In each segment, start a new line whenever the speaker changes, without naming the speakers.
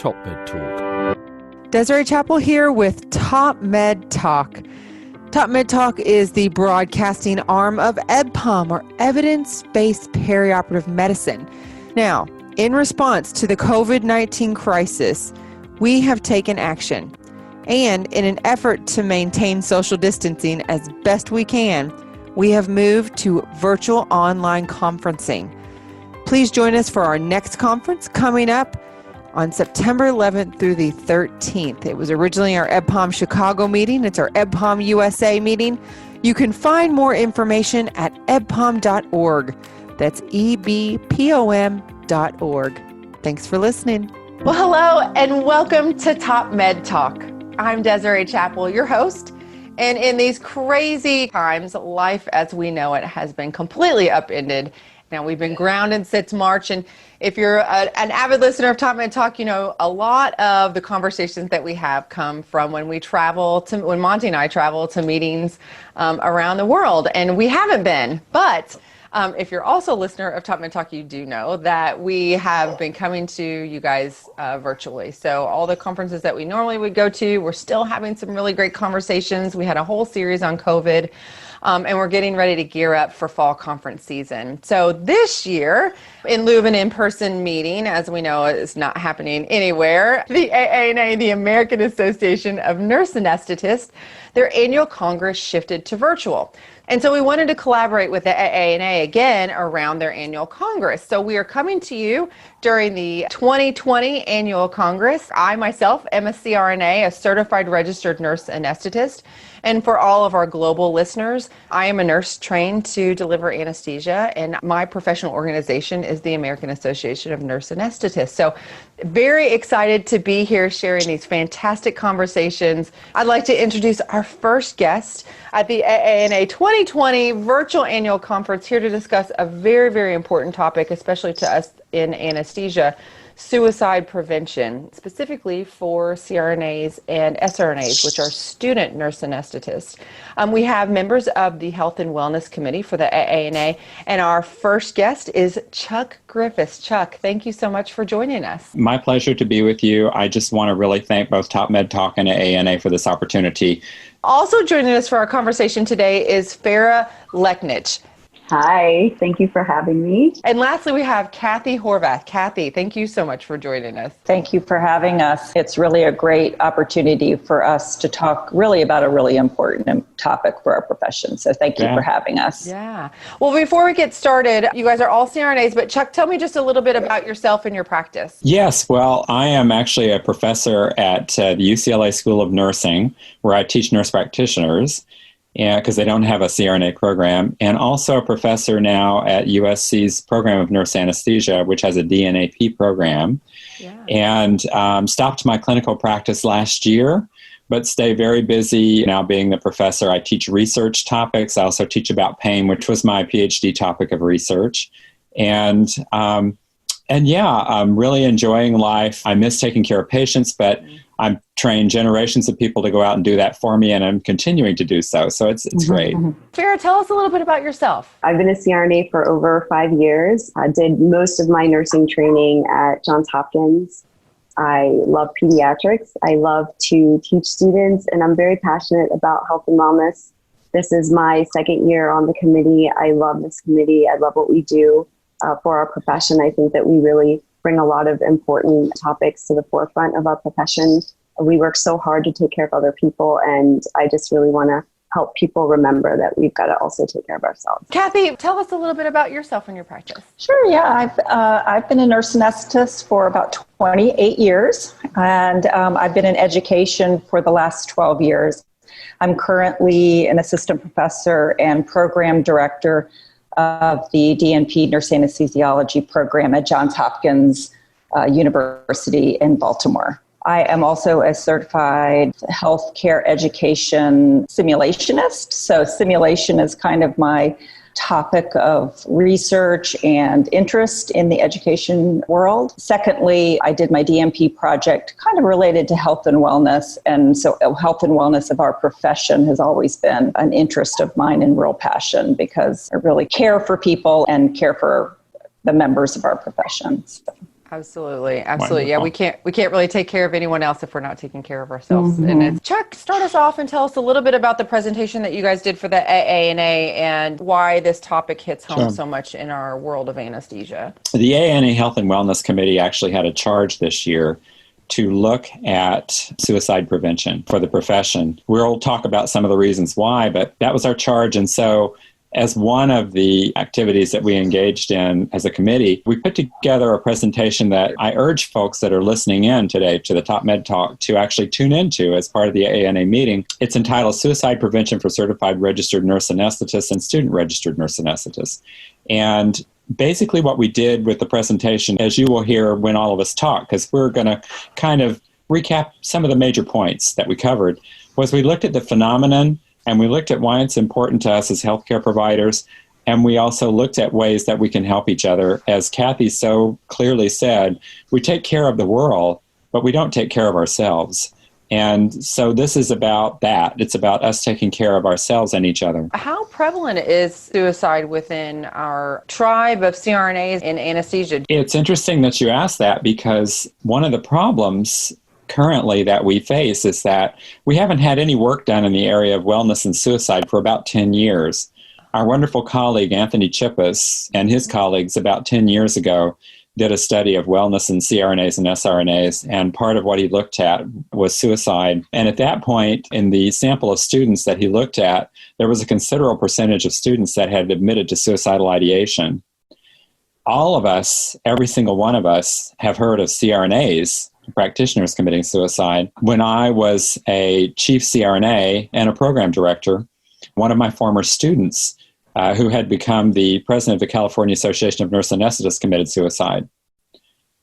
TopMedTalk.
Desiree Chappell here with TopMedTalk. TopMedTalk is the broadcasting arm of EBPOM, or Evidence-Based Perioperative Medicine. Now, in response to the COVID-19 crisis, we have taken action. And in an effort to maintain social distancing as best we can, we have moved to virtual online conferencing. Please join us for our next conference coming up on September 11th through the 13th. It was originally our EBPOM Chicago meeting. It's our EBPOM USA meeting. You can find more information at ebpom.org. That's ebpom.org. Thanks for listening.
Well, hello and welcome to TopMedTalk. I'm Desiree Chappell, your host. And in these crazy times, life as we know it has been completely upended. Now, we've been grounded since March, and if you're an avid listener of TopMedTalk, you know a lot of the conversations that we have come from when Monty and I travel to meetings around the world, and we haven't been. But if you're also a listener of TopMedTalk, you do know that we have been coming to you guys virtually. So all the conferences that we normally would go to, we're still having some really great conversations. We had a whole series on COVID. And we're getting ready to gear up for fall conference season. So this year, in lieu of an in-person meeting, as we know is not happening anywhere, the AANA, the American Association of Nurse Anesthetists, their annual Congress shifted to virtual. And so we wanted to collaborate with the AANA again around their annual Congress. So we are coming to you during the 2020 annual Congress. I myself am a CRNA, a certified registered nurse anesthetist. And for all of our global listeners, I am a nurse trained to deliver anesthesia, and my professional organization is the American Association of Nurse Anesthetists. So very excited to be here sharing these fantastic conversations. I'd like to introduce our first guest at the AANA 2020 Virtual Annual Conference, here to discuss a very, very important topic, especially to us in anesthesia: suicide prevention, specifically for CRNAs and SRNAs, which are student nurse anesthetists. We have members of the Health and Wellness Committee for the AANA, and our first guest is Chuck Griffiths. Chuck, thank you so much for joining us.
My pleasure to be with you. I just want to really thank both TopMedTalk and AANA for this opportunity.
Also joining us for our conversation today is Farah Leknich.
Hi, thank you for having me.
And lastly, we have Kathy Horvath. Kathy, thank you so much for joining us.
Thank you for having us. It's really a great opportunity for us to talk really about a really important topic for our profession. So thank you for having us.
Yeah. Well, before we get started, you guys are all CRNAs, but Chuck, tell me just a little bit about yourself and your practice.
Yes, well, I am actually a professor at the UCLA School of Nursing, where I teach nurse practitioners, because they don't have a CRNA program, and also a professor now at USC's program of nurse anesthesia, which has a DNAP program. Yeah. And stopped my clinical practice last year, but stay very busy now being the professor. I teach research topics. I also teach about pain, which was my PhD topic of research. And yeah, I'm really enjoying life. I miss taking care of patients, but I've trained generations of people to go out and do that for me, and I'm continuing to do so. So it's great.
Farah, tell us a little bit about yourself.
I've been a CRNA for over 5 years. I did most of my nursing training at Johns Hopkins. I love pediatrics. I love to teach students, and I'm very passionate about health and wellness. This is my second year on the committee. I love this committee. I love what we do for our profession. I think that we really bring a lot of important topics to the forefront of our profession. We work so hard to take care of other people, and I just really want to help people remember that we've got to also take care of ourselves.
Kathy, tell us a little bit about yourself and your practice.
Sure, yeah. I've been a nurse anesthetist for about 28 years, and I've been in education for the last 12 years. I'm currently an assistant professor and program director of the DNP Nurse Anesthesiology program at Johns Hopkins University in Baltimore. I am also a certified healthcare education simulationist. So simulation is kind of my topic of research and interest in the education world. Secondly, I did my DNP project kind of related to health and wellness. And so health and wellness of our profession has always been an interest of mine and real passion, because I really care for people and care for the members of our profession. So.
Absolutely. Absolutely.
Wonderful.
Yeah, we can't really take care of anyone else if we're not taking care of ourselves.
Mm-hmm.
And Chuck, start us off and tell us a little bit about the presentation that you guys did for the AANA and why this topic hits home so much in our world of anesthesia.
The AANA Health and Wellness Committee actually had a charge this year to look at suicide prevention for the profession. We'll talk about some of the reasons why, but that was our charge. And so as one of the activities that we engaged in as a committee, we put together a presentation that I urge folks that are listening in today to the TopMedTalk to actually tune into as part of the AANA meeting. It's entitled Suicide Prevention for Certified Registered Nurse Anesthetists and Student Registered Nurse Anesthetists. And basically what we did with the presentation, as you will hear when all of us talk, because we're going to kind of recap some of the major points that we covered, was we looked at the phenomenon and we looked at why it's important to us as healthcare providers. And we also looked at ways that we can help each other. As Kathy so clearly said, we take care of the world, but we don't take care of ourselves. And so this is about that. It's about us taking care of ourselves and each other.
How prevalent is suicide within our tribe of CRNAs in anesthesia?
It's interesting that you asked that, because one of the problems currently that we face is that we haven't had any work done in the area of wellness and suicide for about 10 years. Our wonderful colleague, Anthony Chippis, and his colleagues about 10 years ago did a study of wellness in CRNAs and SRNAs, and part of what he looked at was suicide. And at that point, in the sample of students that he looked at, there was a considerable percentage of students that had admitted to suicidal ideation. All of us, every single one of us, have heard of CRNAs, practitioners committing suicide. When I was a chief CRNA and a program director, one of my former students who had become the president of the California Association of Nurse Anesthetists committed suicide.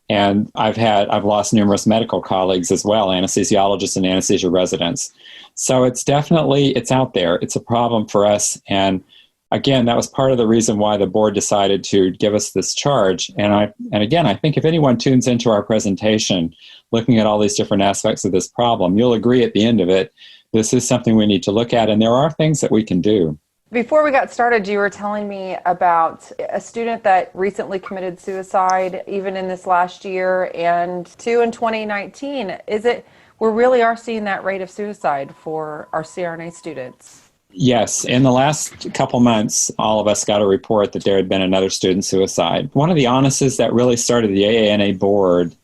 And I've lost numerous medical colleagues as well, anesthesiologists and anesthesia residents. So it's out there. It's a problem for us. And again, that was part of the reason why the board decided to give us this charge. And again, I think if anyone tunes into our presentation, looking at all these different aspects of this problem, you'll agree at the end of it, this is something we need to look at, and there are things that we can do.
Before we got started, you were telling me about a student that recently committed suicide, even in this last year, and two in 2019. We really are seeing that rate of suicide for our CRNA students?
Yes. In the last couple months, all of us got a report that there had been another student suicide. One of the onuses that really started the AANA board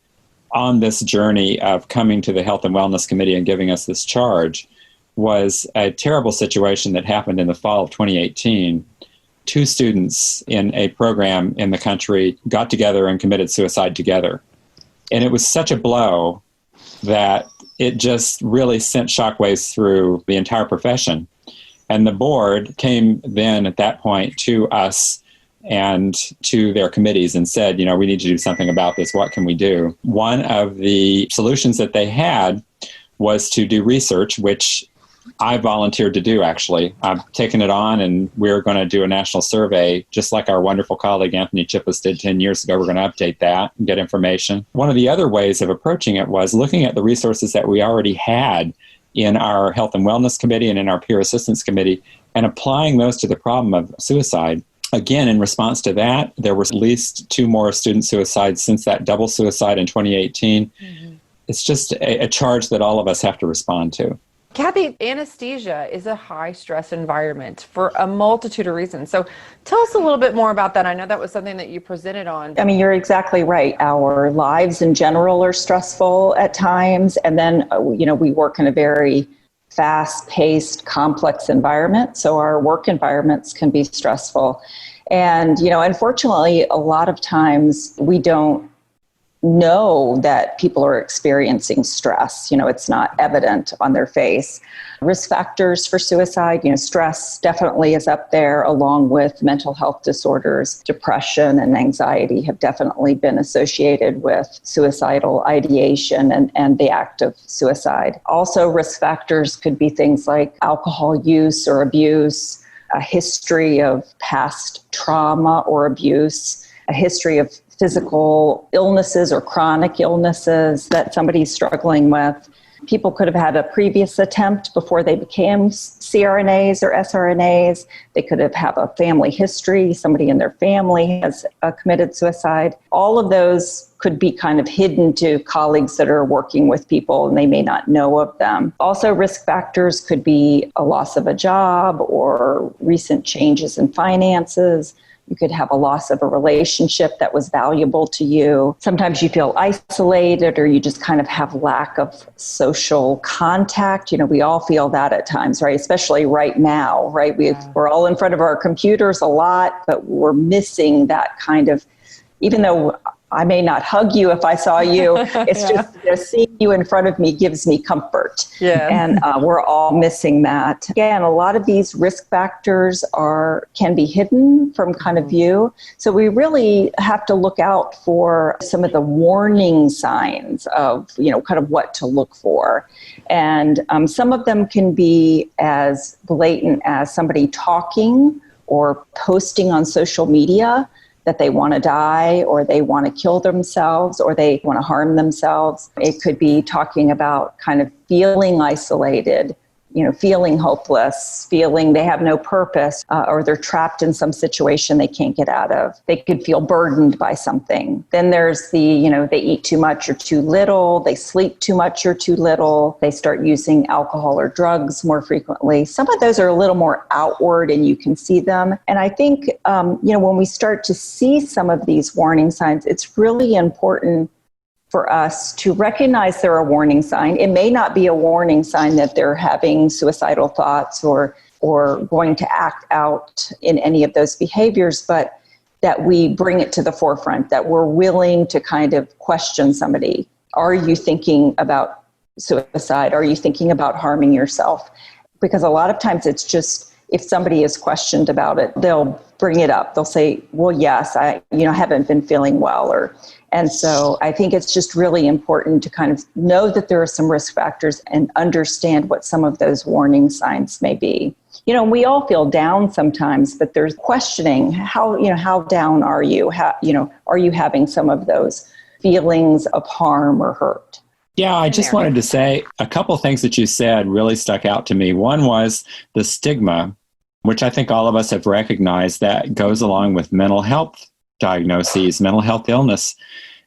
on this journey of coming to the Health and Wellness Committee and giving us this charge was a terrible situation that happened in the fall of 2018. Two students in a program in the country got together and committed suicide together. And it was such a blow that it just really sent shockwaves through the entire profession. And the board came then at that point to us and to their committees and said, we need to do something about this. What can we do? One of the solutions that they had was to do research, which I volunteered to do, actually. I've taken it on, and we're going to do a national survey, just like our wonderful colleague Anthony Chippis did 10 years ago. We're going to update that and get information. One of the other ways of approaching it was looking at the resources that we already had in our Health and Wellness Committee and in our Peer Assistance Committee and applying those to the problem of suicide. Again, in response to that, there were at least 2 more student suicides since that double suicide in 2018. Mm-hmm. It's just a charge that all of us have to respond to.
Kathy, anesthesia is a high-stress environment for a multitude of reasons. So tell us a little bit more about that. I know that was something that you presented on.
I mean, you're exactly right. Our lives in general are stressful at times. And then, we work in a very fast-paced, complex environment. So our work environments can be stressful. And, unfortunately, a lot of times we don't know that people are experiencing stress. It's not evident on their face. Risk factors for suicide, stress definitely is up there, along with mental health disorders. Depression and anxiety have definitely been associated with suicidal ideation and the act of suicide. Also, risk factors could be things like alcohol use or abuse, a history of past trauma or abuse, a history of physical illnesses or chronic illnesses that somebody's struggling with. People could have had a previous attempt before they became CRNAs or SRNAs. They could have had a family history. Somebody in their family has committed suicide. All of those could be kind of hidden to colleagues that are working with people, and they may not know of them. Also, risk factors could be a loss of a job or recent changes in finances. You could have a loss of a relationship that was valuable to you. Sometimes you feel isolated, or you just kind of have lack of social contact. We all feel that at times, right? Especially right now, right? We're all in front of our computers a lot, but we're missing that kind of, even though I may not hug you if I saw you. It's just seeing you in front of me gives me comfort.
Yeah.
And we're all missing that. Again, a lot of these risk factors can be hidden from kind of view. So we really have to look out for some of the warning signs of, kind of what to look for. And some of them can be as blatant as somebody talking or posting on social media that they want to die, or they want to kill themselves, or they want to harm themselves. It could be talking about kind of feeling isolated, feeling hopeless, feeling they have no purpose, or they're trapped in some situation they can't get out of. They could feel burdened by something. Then there's they eat too much or too little, they sleep too much or too little, they start using alcohol or drugs more frequently. Some of those are a little more outward and you can see them. And I think, when we start to see some of these warning signs, it's really important for us to recognize they're a warning sign. It may not be a warning sign that they're having suicidal thoughts or going to act out in any of those behaviors, but that we bring it to the forefront, that we're willing to kind of question somebody. Are you thinking about suicide? Are you thinking about harming yourself? Because a lot of times it's just, if somebody is questioned about it, they'll bring it up. They'll say, well, yes, I haven't been feeling well, and so I think it's just really important to kind of know that there are some risk factors and understand what some of those warning signs may be. We all feel down sometimes, but there's questioning how down are you? Are you having some of those feelings of harm or hurt?
Yeah, I just wanted to say a couple things that you said really stuck out to me. One was the stigma, which I think all of us have recognized, that goes along with mental health diagnoses, mental health illness.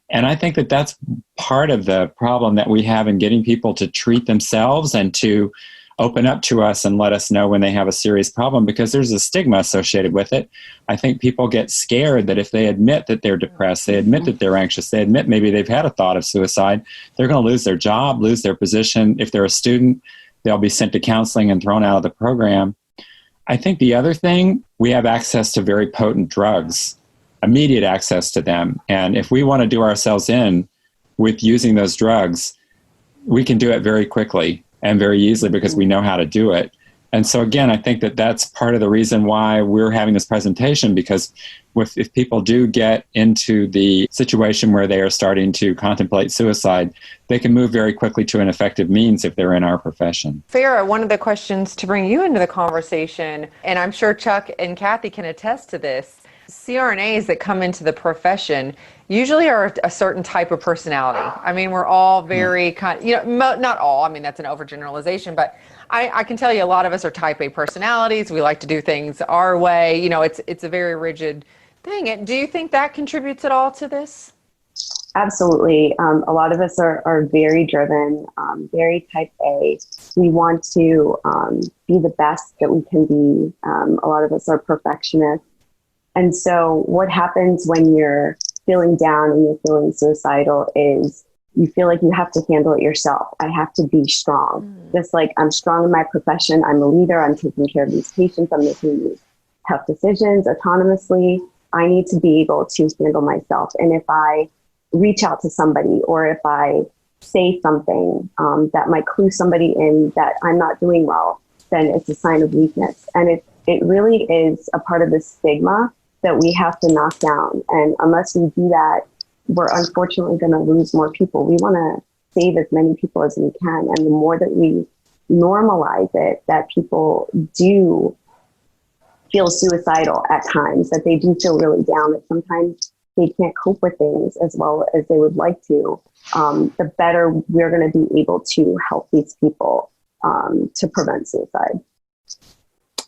And I think that that's part of the problem that we have in getting people to treat themselves and to open up to us and let us know when they have a serious problem, because there's a stigma associated with it. I think people get scared that if they admit that they're depressed, they admit that they're anxious, they admit maybe they've had a thought of suicide, they're going to lose their job, lose their position. If they're a student, they'll be sent to counseling and thrown out of the program. I think the other thing, we have access to very potent drugs, immediate access to them. And if we want to do ourselves in with using those drugs, we can do it very quickly and very easily because we know how to do it. And so again, I think that that's part of the reason why we're having this presentation, because if people do get into the situation where they are starting to contemplate suicide, they can move very quickly to an effective means if they're in our profession.
Farrah, one of the questions to bring you into the conversation, and I'm sure Chuck and Kathy can attest to this, CRNAs that come into the profession usually are a certain type of personality. I mean, we're all very not all, I mean, that's an overgeneralization, but I can tell you a lot of us are type A personalities. We like to do things our way. It's a very rigid thing. Do you think that contributes at all to this?
Absolutely. A lot of us are very driven, very type A. We want to be the best that we can be. A lot of us are perfectionists. And so what happens when you're feeling down and you're feeling suicidal is you feel like you have to handle it yourself. I have to be strong. Just like I'm strong in my profession, I'm a leader, I'm taking care of these patients, I'm making these tough decisions autonomously. I need to be able to handle myself. And if I reach out to somebody, or if I say something that might clue somebody in that I'm not doing well, then it's a sign of weakness. And it really is a part of the stigma that we have to knock down. And unless we do that, we're unfortunately going to lose more people. We want to save as many people as we can. And the more that we normalize it, that people do feel suicidal at times, that they do feel really down, that sometimes they can't cope with things as well as they would like to, the better we're going to be able to help these people to prevent suicide.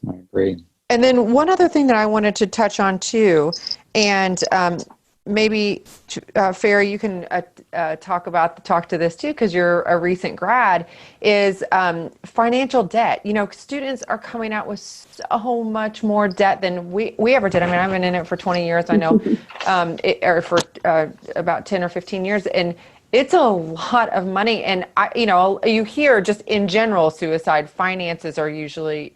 I agree.
And then one other thing that I wanted to touch on too, and maybe Farah, you can talk to this too, because you're a recent grad, is financial debt. You know, students are coming out with so much more debt than we ever did. I mean, I've been in it for 20 years. I know, or for about 10 or 15 years, and it's a lot of money. And you hear just in general, suicide, finances are usually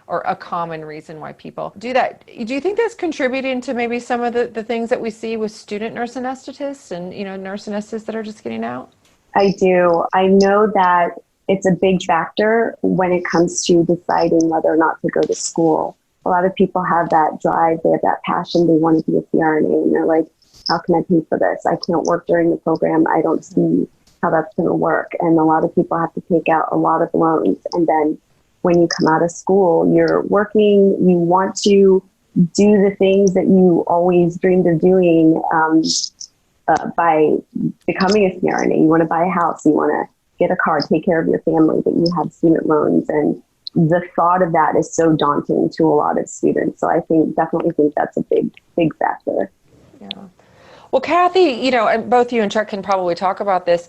or a common reason why people do that. Do you think that's contributing to maybe some of the things that we see with student nurse anesthetists and, nurse anesthetists that are just getting out?
I do. I know that it's a big factor when it comes to deciding whether or not to go to school. A lot of people have that drive, they have that passion, they want to be a CRNA, and they're like, how can I pay for this? I can't work during the program. I don't see how that's going to work. And a lot of people have to take out a lot of loans. And then when you come out of school, you're working, you want to do the things that you always dreamed of doing by becoming a CRNA. You want to buy a house, you want to get a car, take care of your family, but you have student loans. And the thought of that is so daunting to a lot of students. So I definitely think that's a big factor.
Yeah. Well, Kathy, and both you and Chuck can probably talk about this,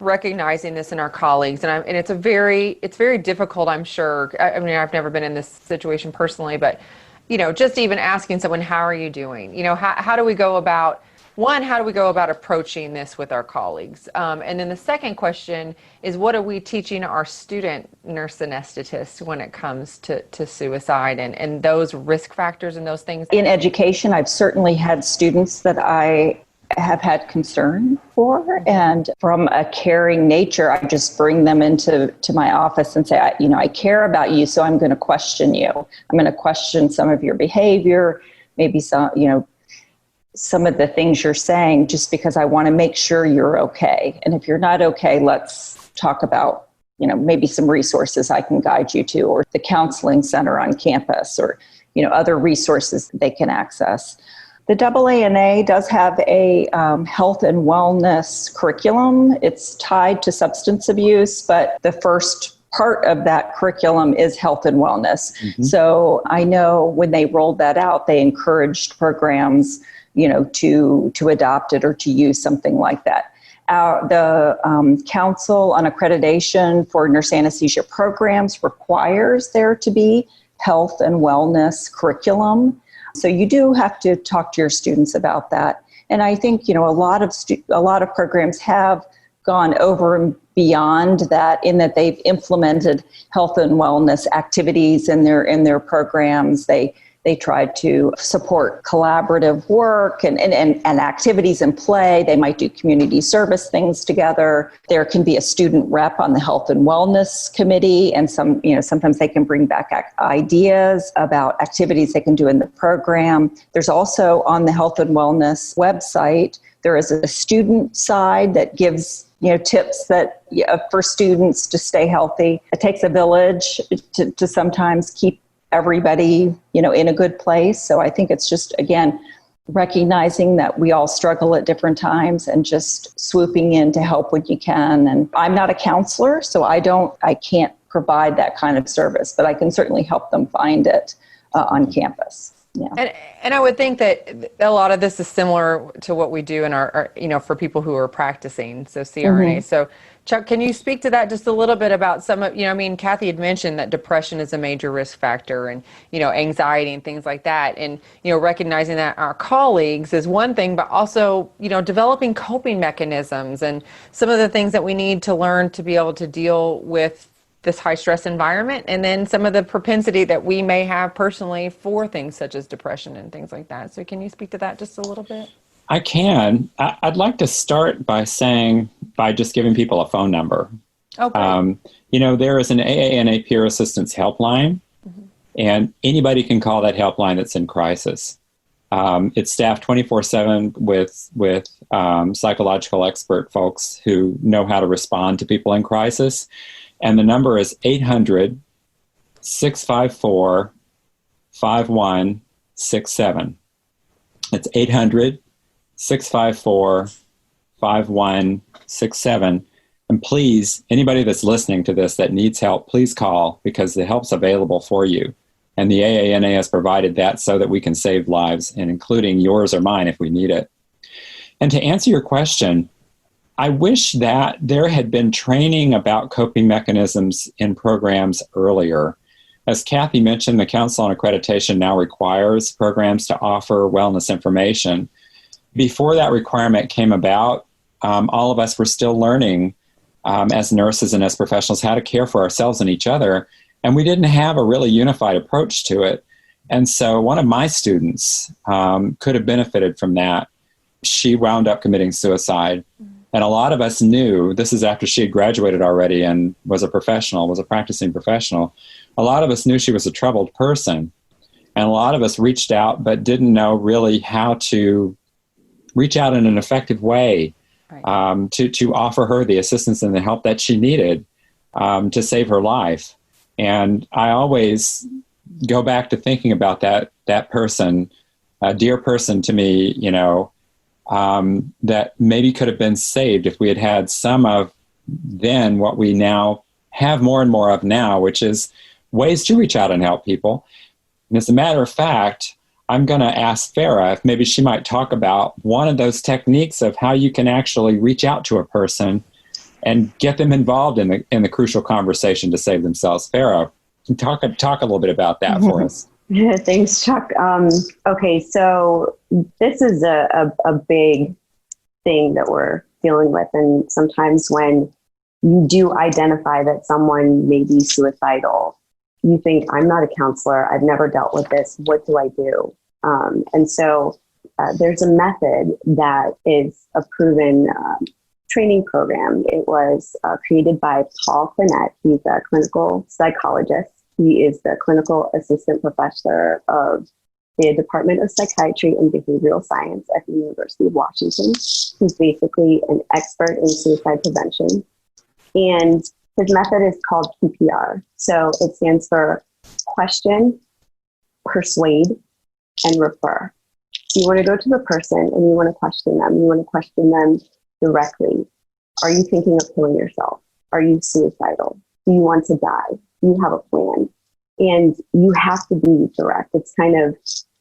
recognizing this in our colleagues. And it's very difficult, I'm sure. I mean, I've never been in this situation personally, but, just even asking someone, how are you doing? How do we go about approaching this with our colleagues? And then the second question is, what are we teaching our student nurse anesthetists when it comes to suicide and those risk factors and those things?
In education, I've certainly had students that I have had concern for, and from a caring nature, I just bring them into my office and say, I care about you, so I'm going to question you. I'm going to question some of your behavior, maybe some of the things you're saying, just because I want to make sure you're okay. And if you're not okay, let's talk about, maybe some resources I can guide you to, or the counseling center on campus, or, other resources they can access. The AANA does have a health and wellness curriculum. It's tied to substance abuse, but the first part of that curriculum is health and wellness. Mm-hmm. So I know when they rolled that out, they encouraged programs to adopt it or to use something like that. The Council on Accreditation for Nurse Anesthesia Programs requires there to be health and wellness curriculum. So you do have to talk to your students about that. And I think, a lot of programs have gone over and beyond that, in that they've implemented health and wellness activities in their programs. They try to support collaborative work and activities and play. They might do community service things together. There can be a student rep on the health and wellness committee, and sometimes they can bring back ideas about activities they can do in the program. There's also, on the health and wellness website, there is a student side that gives tips that for students to stay healthy. It takes a village to sometimes keep everybody, in a good place. So I think it's just, again, recognizing that we all struggle at different times and just swooping in to help when you can. And I'm not a counselor, so I can't provide that kind of service, but I can certainly help them find it on campus. Yeah.
And I would think that a lot of this is similar to what we do in our for people who are practicing, so CRNAs. Mm-hmm. So Chuck, can you speak to that just a little bit about some of, Kathy had mentioned that depression is a major risk factor, and, anxiety and things like that. And, recognizing that our colleagues is one thing, but also, developing coping mechanisms and some of the things that we need to learn to be able to deal with this high stress environment, and then some of the propensity that we may have personally for things such as depression and things like that. So can you speak to that just a little bit?
I can. I'd like to start by just giving people a phone number. Okay. There is an AANA peer assistance helpline, mm-hmm. and anybody can call that helpline that's in crisis. It's staffed 24/7 with psychological expert folks who know how to respond to people in crisis. And the number is 800-654-5167. It's 800-654-5167. And please, anybody that's listening to this that needs help, please call, because the help's available for you. And the AANA has provided that so that we can save lives, and including yours or mine if we need it. And to answer your question, I wish that there had been training about coping mechanisms in programs earlier. As Kathy mentioned, the Council on Accreditation now requires programs to offer wellness information. Before that requirement came about, all of us were still learning as nurses and as professionals how to care for ourselves and each other, and we didn't have a really unified approach to it. And so one of my students could have benefited from that. She wound up committing suicide. And a lot of us knew, this is after she had graduated already and was a practicing professional. A lot of us knew she was a troubled person. And a lot of us reached out but didn't know really how to reach out in an effective way, right, to offer her the assistance and the help that she needed to save her life. And I always go back to thinking about that person, a dear person to me, that maybe could have been saved if we had had some of then what we now have more and more of now, which is ways to reach out and help people. And as a matter of fact, I'm going to ask Farah if maybe she might talk about one of those techniques of how you can actually reach out to a person and get them involved in the crucial conversation to save themselves. Farah, talk a little bit about that for us.
Yeah, thanks, Chuck. Okay, so this is a big thing that we're dealing with. And sometimes when you do identify that someone may be suicidal, you think, I'm not a counselor. I've never dealt with this. What do I do? And so there's a method that is a proven training program. It was created by Paul Quinnett. He's a clinical psychologist. He is the clinical assistant professor of the Department of Psychiatry and Behavioral Science at the University of Washington. He's basically an expert in suicide prevention. And his method is called QPR. So it stands for Question, Persuade, and Refer. So you want to go to the person and you want to question them. You want to question them directly. Are you thinking of killing yourself? Are you suicidal? Do you want to die? Do you have a plan? And you have to be direct. It's kind of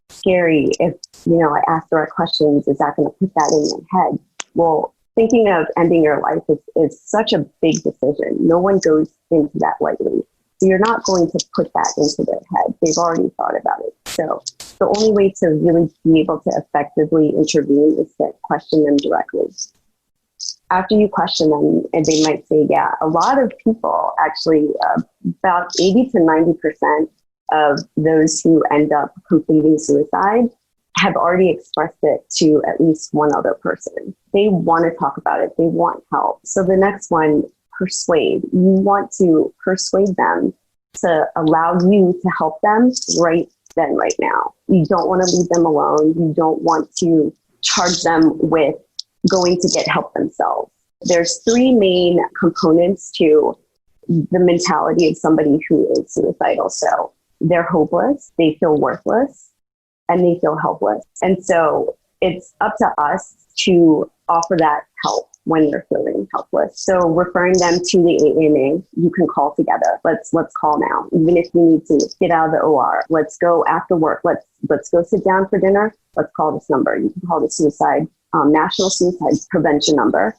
scary if, I ask direct questions, is that going to put that in your head? Well, thinking of ending your life is such a big decision. No one goes into that lightly. So you're not going to put that into their head. They've already thought about it. So the only way to really be able to effectively intervene is to question them directly. After you question them, and they might say, yeah, a lot of people actually, about 80 to 90% of those who end up completing suicide have already expressed it to at least one other person. They want to talk about it. They want help. So the next one, persuade. You want to persuade them to allow you to help them right then, right now. You don't want to leave them alone. You don't want to charge them with going to get help themselves. There's three main components to the mentality of somebody who is suicidal. So they're hopeless, they feel worthless, and they feel helpless. And so it's up to us to offer that help when they're feeling helpless. So referring them to the AANA, you can call together. Let's call now. Even if you need to get out of the OR, let's go after work. Let's go sit down for dinner. Let's call this number. You can call the National Suicide Prevention number,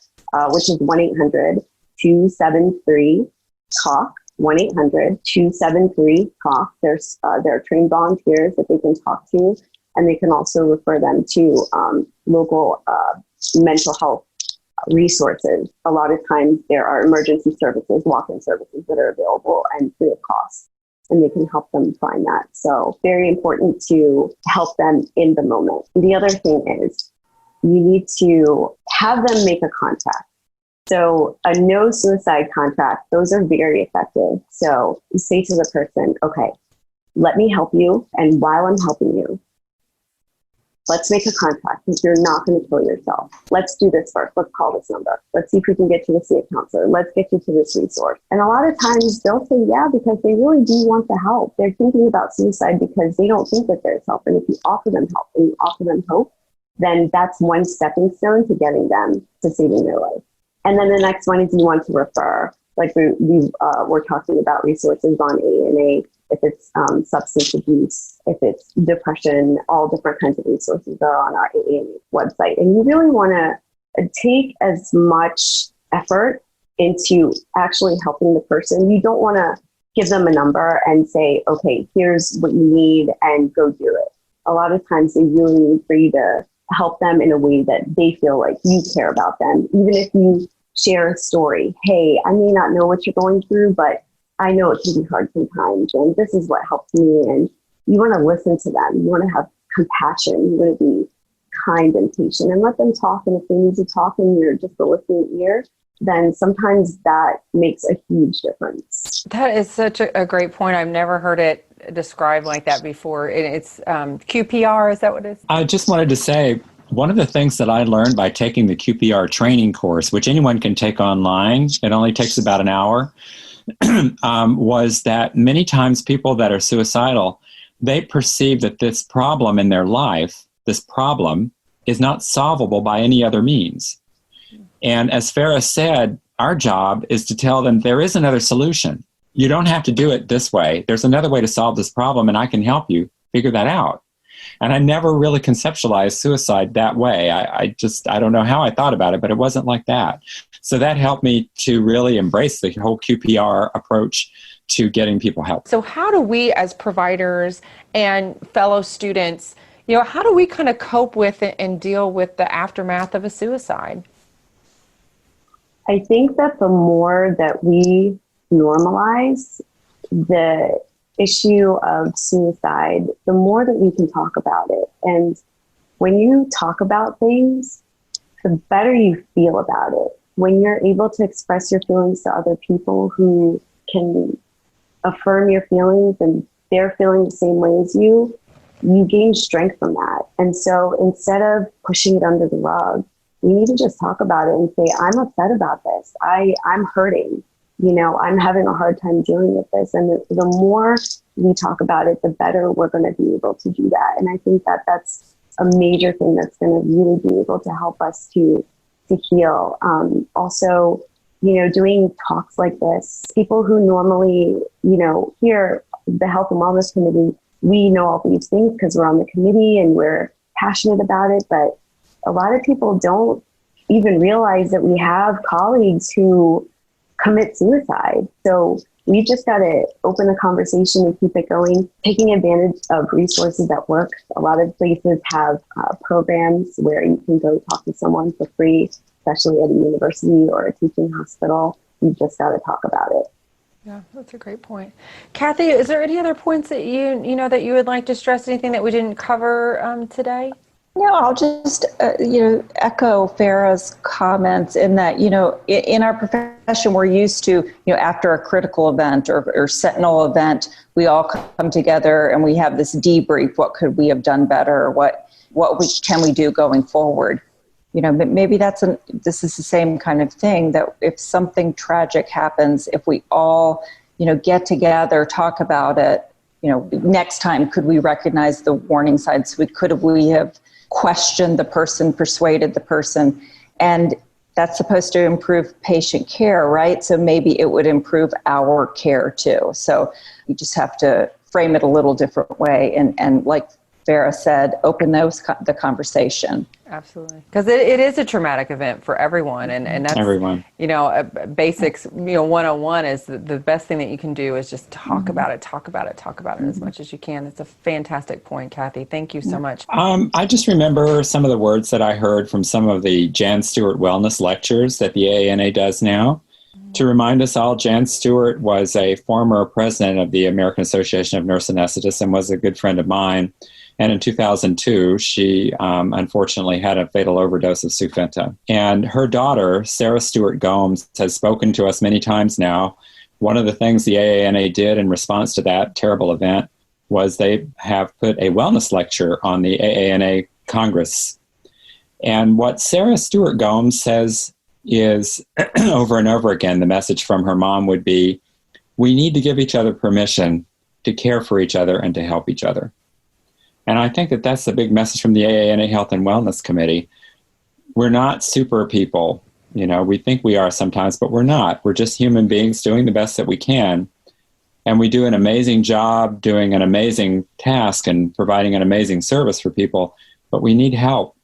which is 1-800-273-TALK. 1-800-273-TALK. There are trained volunteers that they can talk to, and they can also refer them to local mental health resources. A lot of times there are emergency services, walk-in services that are available and free of cost, and they can help them find that. So very important to help them in the moment. The other thing is you need to have them make a contract. So a no suicide contract, those are very effective. So you say to the person, okay, let me help you. And while I'm helping you, let's make a contract because you're not going to kill yourself. Let's do this first. Let's call this number. Let's see if we can get you to see a counselor. Let's get you to this resource. And a lot of times they'll say, yeah, because they really do want the help. They're thinking about suicide because they don't think that there's help. And if you offer them help and you offer them hope, then that's one stepping stone to getting them to saving their life. And then the next one is you want to refer. Like we're talking about resources on AANA, if it's substance abuse, if it's depression, all different kinds of resources are on our AANA website. And you really want to take as much effort into actually helping the person. You don't want to give them a number and say, okay, here's what you need and go do it. A lot of times they really need for you to help them in a way that they feel like you care about them. Even if you share a story, hey, I may not know what you're going through, but I know it can be hard sometimes, and this is what helped me. And you want to listen to them. You want to have compassion. You want to be kind and patient and let them talk. And if they need to talk and you're just a listening ear, then sometimes that makes a huge difference.
That is such a great point. I've never heard it described like that before. It's QPR, is that what it is?
I just wanted to say, one of the things that I learned by taking the QPR training course, which anyone can take online, it only takes about an hour, was that many times people that are suicidal, they perceive that this problem in their life, this problem, is not solvable by any other means. And as Farah said, our job is to tell them there is another solution. You don't have to do it this way. There's another way to solve this problem, and I can help you figure that out. And I never really conceptualized suicide that way. I don't know how I thought about it, but it wasn't like that. So that helped me to really embrace the whole QPR approach to getting people help.
So how do we as providers and fellow students, how do we kind of cope with it and deal with the aftermath of a suicide?
I think that the more that we normalize the issue of suicide, the more that we can talk about it. And when you talk about things, the better you feel about it. When you're able to express your feelings to other people who can affirm your feelings and they're feeling the same way as you gain strength from that. And so instead of pushing it under the rug, we need to just talk about it and say, I'm upset about this. I'm hurting. I'm having a hard time dealing with this. And the more we talk about it, the better we're going to be able to do that. And I think that that's a major thing that's going to really be able to help us to heal. Also, doing talks like this, people who normally, here, the Health and Wellness Committee, we know all these things because we're on the committee and we're passionate about it. But a lot of people don't even realize that we have colleagues who commit suicide. So we just got to open the conversation and keep it going, taking advantage of resources that work. A lot of places have programs where you can go talk to someone for free, especially at a university or a teaching hospital. You just got to talk about it.
Yeah, that's a great point. Kathy, is there any other points that that you would like to stress? Anything that we didn't cover today?
No, I'll just, echo Farah's comments in that, in our profession, we're used to, after a critical event or sentinel event, we all come together and we have this debrief. What could we have done better? What can we do going forward? Maybe this is the same kind of thing, that if something tragic happens, if we all, get together, talk about it, next time, could we recognize the warning signs? Could we have questioned the person, persuaded the person? And that's supposed to improve patient care, right? So maybe it would improve our care too. So you just have to frame it a little different way. And like Farah said, open the conversation.
Absolutely. Because it is a traumatic event for everyone. And that's,
everyone.
Basics, 101 is the best thing that you can do is just talk about it as much as you can. It's a fantastic point, Kathy. Thank you so much.
I just remember some of the words that I heard from some of the Jan Stewart wellness lectures that the AANA does now. To remind us all, Jan Stewart was a former president of the American Association of Nurse Anesthetists and was a good friend of mine. And in 2002, she unfortunately had a fatal overdose of Sufenta. And her daughter, Sarah Stewart Gomes, has spoken to us many times now. One of the things the AANA did in response to that terrible event was they have put a wellness lecture on the AANA Congress. And what Sarah Stewart Gomes says is, over and over again, the message from her mom would be, we need to give each other permission to care for each other and to help each other. And I think that that's the big message from the AANA Health and Wellness Committee. We're not super people. We think we are sometimes, but we're not. We're just human beings doing the best that we can. And we do an amazing job doing an amazing task and providing an amazing service for people, but we need help.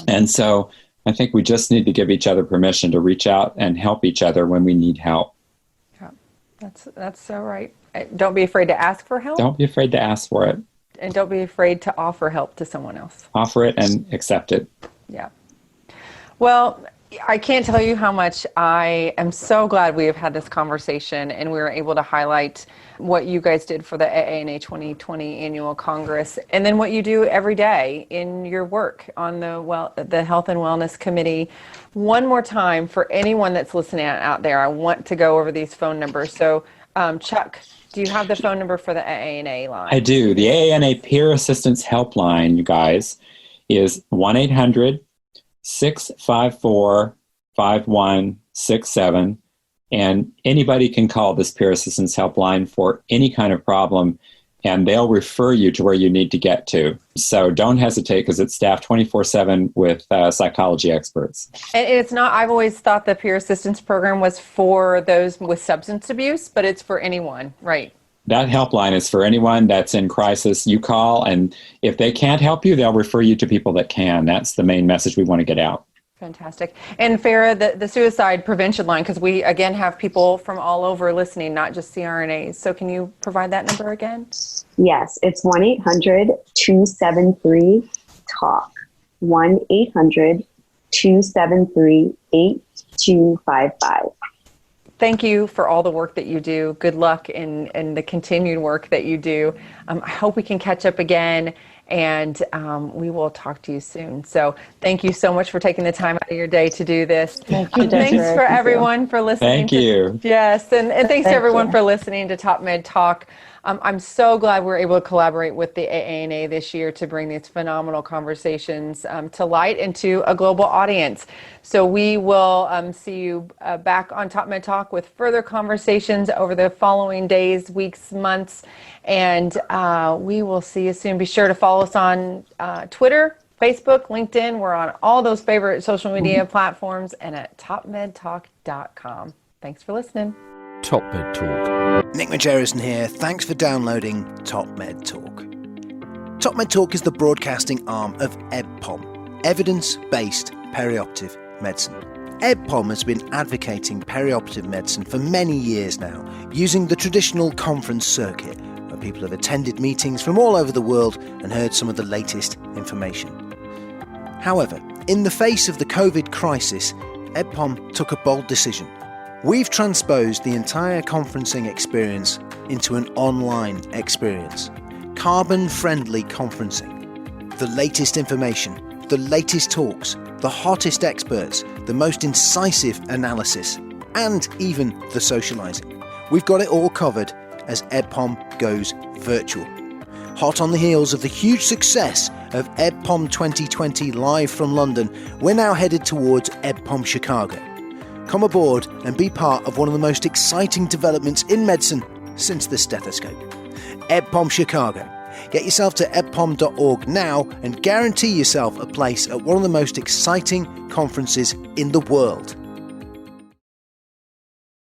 And so I think we just need to give each other permission to reach out and help each other when we need help.
Yeah, that's so right. Don't be afraid to ask for help.
Don't be afraid to ask for it.
And don't be afraid to offer help to someone else.
Offer it and accept it.
Yeah. Well, I can't tell you how much I am so glad we have had this conversation and we were able to highlight what you guys did for the AANA 2020 Annual Congress, and then what you do every day in your work on the Health and Wellness Committee. One more time, for anyone that's listening out there, I want to go over these phone numbers. So, Chuck, do you have the phone number for the AANA line? I
do. The AANA Peer Assistance Helpline, you guys, is 1-800-654-5167. And anybody can call this peer assistance helpline for any kind of problem, and they'll refer you to where you need to get to. So don't hesitate, because it's staffed 24/7 with psychology experts.
And it's not, I've always thought the peer assistance program was for those with substance abuse, but it's for anyone, right?
That helpline is for anyone that's in crisis. You call, and if they can't help you, they'll refer you to people that can. That's the main message we want to get out.
Fantastic. And Farah, the suicide prevention line, because we, again, have people from all over listening, not just CRNAs. So can you provide that number again?
Yes, it's 1-800-273-TALK. 1-800-273-8255.
Thank you for all the work that you do. Good luck in the continued work that you do. I hope we can catch up again, and we will talk to you soon. So thank you so much for taking the time out of your day to do this.
Thank you,
Thanks for everyone for listening.
Thank you.
Yes, and thanks to everyone for listening to TopMedTalk. I'm so glad we're able to collaborate with the AANA this year to bring these phenomenal conversations to light and to a global audience. So we will see you back on TopMedTalk with further conversations over the following days, weeks, months, and we will see you soon. Be sure to follow us on Twitter, Facebook, LinkedIn. We're on all those favorite social media platforms, and at TopMedTalk.com. Thanks for listening.
TopMedTalk. Nick Majerison here. Thanks for downloading TopMedTalk. TopMedTalk is the broadcasting arm of EBPOM, Evidence-Based Perioperative Medicine. EBPOM has been advocating perioperative medicine for many years now, using the traditional conference circuit, where people have attended meetings from all over the world and heard some of the latest information. However, in the face of the COVID crisis, EBPOM took a bold decision. We've transposed the entire conferencing experience into an online experience. Carbon-friendly conferencing. The latest information, the latest talks, the hottest experts, the most incisive analysis, and even the socializing. We've got it all covered as EBPOM goes virtual. Hot on the heels of the huge success of EBPOM 2020 live from London, we're now headed towards EBPOM Chicago. Come aboard and be part of one of the most exciting developments in medicine since the stethoscope. EBPOM Chicago. Get yourself to ebpom.org now and guarantee yourself a place at one of the most exciting conferences in the world.